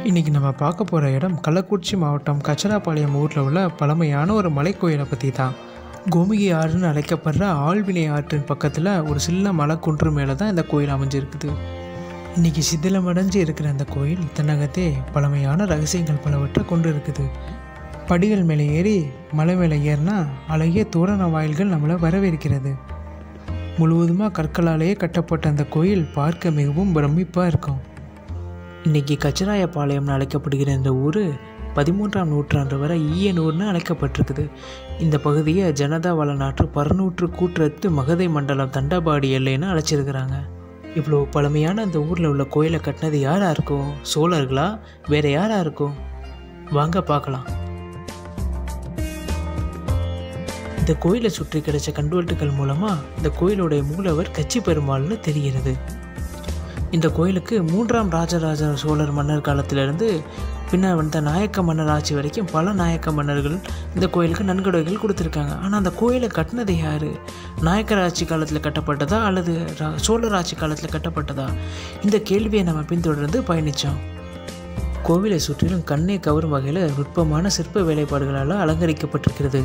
இன்றைக்கி நம்ம பார்க்க போகிற இடம் கள்ளக்குறிச்சி மாவட்டம் கச்சராபாளையம் ஊரில் உள்ள பழமையான ஒரு மலைக்கோயிலை பற்றி தான். கோமுகி ஆறுன்னு அழைக்கப்படுற ஆழ்வினை ஆற்றின் பக்கத்தில் ஒரு சின்ன மலைக்குன்று மேலே தான் இந்த கோயில் அமைஞ்சிருக்குது. இன்றைக்கி சிதிலமடைஞ்சு இருக்கிற அந்த கோயில் தன்னகத்தே பழமையான ரகசியங்கள் பலவற்றை கொண்டு இருக்குது. படிகள் மேலே ஏறி மலை மேலே ஏறினா அழகிய தோரண வாயில்கள் நம்மளை வரவேற்கிறது. முழுவதுமாக கற்களாலேயே கட்டப்பட்ட அந்த கோயில் பார்க்க மிகவும் பிரமிப்பாக இருக்கும். இன்றைக்கி கச்சராயபாளையம்னு அழைக்கப்படுகிற இந்த ஊர் 13ஆம் நூற்றாண்டு வரை ஈயனூர்னு அழைக்கப்பட்டிருக்குது. இந்த பகுதியை ஜனதா வளநாட்டு பரநூற்று கூற்றத்து மகதை மண்டலம் தண்டபாடி எல்லைன்னு அழைச்சிருக்கிறாங்க. இவ்வளோ பழமையான அந்த ஊரில் உள்ள கோயிலை கட்டினது யாராக இருக்கும்? சோழர்களா? வேறு யாராக இருக்கும்? வாங்க பார்க்கலாம். இந்த கோயிலை சுற்றி கிடைச்ச கல்வெட்டுகள் மூலமாக இந்த கோயிலுடைய மூலவர் கச்சி பெருமாள்னு தெரிகிறது. இந்த கோயிலுக்கு 3ஆம் ராஜராஜ சோழர் மன்னர் காலத்திலிருந்து பின்னர் வந்த நாயக்க மன்னர் ஆட்சி வரைக்கும் பல நாயக்க மன்னர்கள் இந்த கோயிலுக்கு நன்கொடைகள் கொடுத்துருக்காங்க. ஆனால் அந்த கோயிலை கட்டினது யார்? நாயக்கர் ஆட்சி காலத்தில் கட்டப்பட்டதா அல்லது சோழர் ஆட்சி காலத்தில் கட்டப்பட்டதா? இந்த கேள்வியை நம்ம பின்தொடர்ந்து பயணித்தோம். கோவிலை சுற்றிலும் கண்ணை கவரும் வகையில் நுட்பமான சிற்ப வேலைப்பாடுகளால் அலங்கரிக்கப்பட்டிருக்கிறது.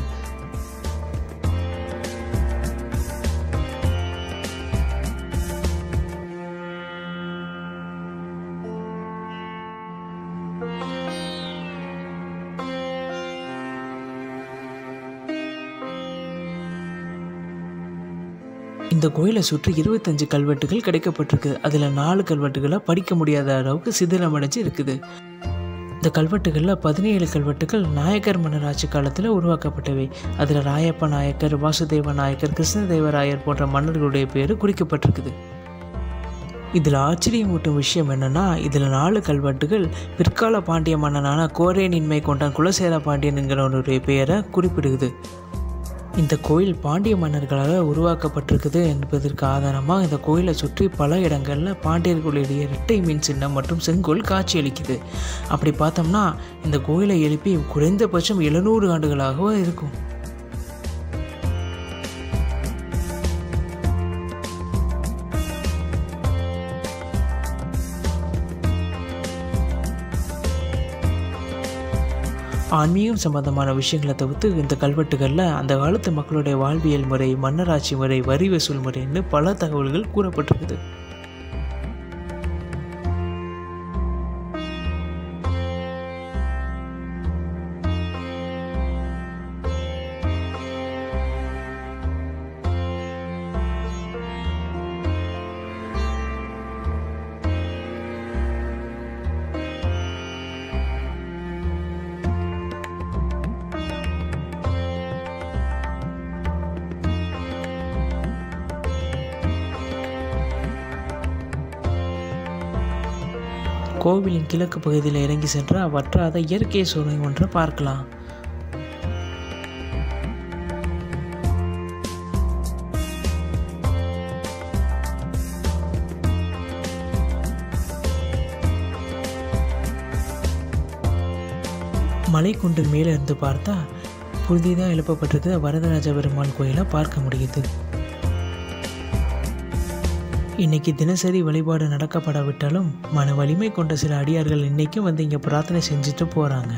இந்த கோயிலை சுற்றி 25 கல்வெட்டுகள் கிடைக்கப்பட்டிருக்கு. அதில் 4 கல்வெட்டுகளை படிக்க முடியாத அளவுக்கு சிதிலமடைஞ்சு இருக்குது. இந்த கல்வெட்டுகளில் 17 கல்வெட்டுகள் நாயக்கர் மன்னர் ஆட்சி காலத்தில் உருவாக்கப்பட்டவை. அதில் ராயப்ப நாயக்கர், வாசுதேவ நாயக்கர், கிருஷ்ணதேவராயர் போன்ற மன்னர்களுடைய பேர் குறிக்கப்பட்டிருக்குது. இதில் ஆச்சரியமூட்டும் விஷயம் என்னென்னா, இதில் 4 கல்வெட்டுகள் பிற்கால பாண்டிய மன்னனான கோரேனின்மை கொண்ட குலசேர பாண்டியன் என்கிறவனுடைய பெயரை குறிப்பிடுகிறது. இந்த கோயில் பாண்டிய மன்னர்களால் உருவாக்கப்பட்டிருக்குது என்பதற்கு ஆதாரமாக இந்த கோயிலை சுற்றி பல இடங்களில் பாண்டியர்களுடைய இரட்டை மீன் சின்னம் மற்றும் செங்கோல் காட்சியளிக்குது. அப்படி பார்த்தோம்னா இந்த கோயிலை எழுப்பி குறைந்தபட்சம் 700 ஆண்டுகளாக இருக்கும். ஆன்மீகம் சம்பந்தமான விஷயங்களை தவிர்த்து இந்த கல்வெட்டுகளில் அந்த காலத்து மக்களுடைய வாழ்வியல் முறை, மன்னராட்சி முறை, வரி வசூல் முறைன்னு பல தகவல்கள் கூறப்பட்டிருக்குது. கோவிலின் கிழக்கு பகுதியில் இறங்கி சென்றால் வற்றாத இயற்கை சூழல் ஒன்றை பார்க்கலாம். மலைக்குன்றின் மேலே இருந்து பார்த்தா புதிதாக எழுப்பப்பட்டிருக்கிற வரதராஜ பெருமாள் கோயிலை பார்க்க முடியுது. இன்றைக்கி தினசரி வழிபாடு நடக்கப்படாவிட்டாலும் மன வலிமை கொண்ட சில அடியார்கள் இன்றைக்கும் வந்து இங்கே பிரார்த்தனை செஞ்சுட்டு போகிறாங்க.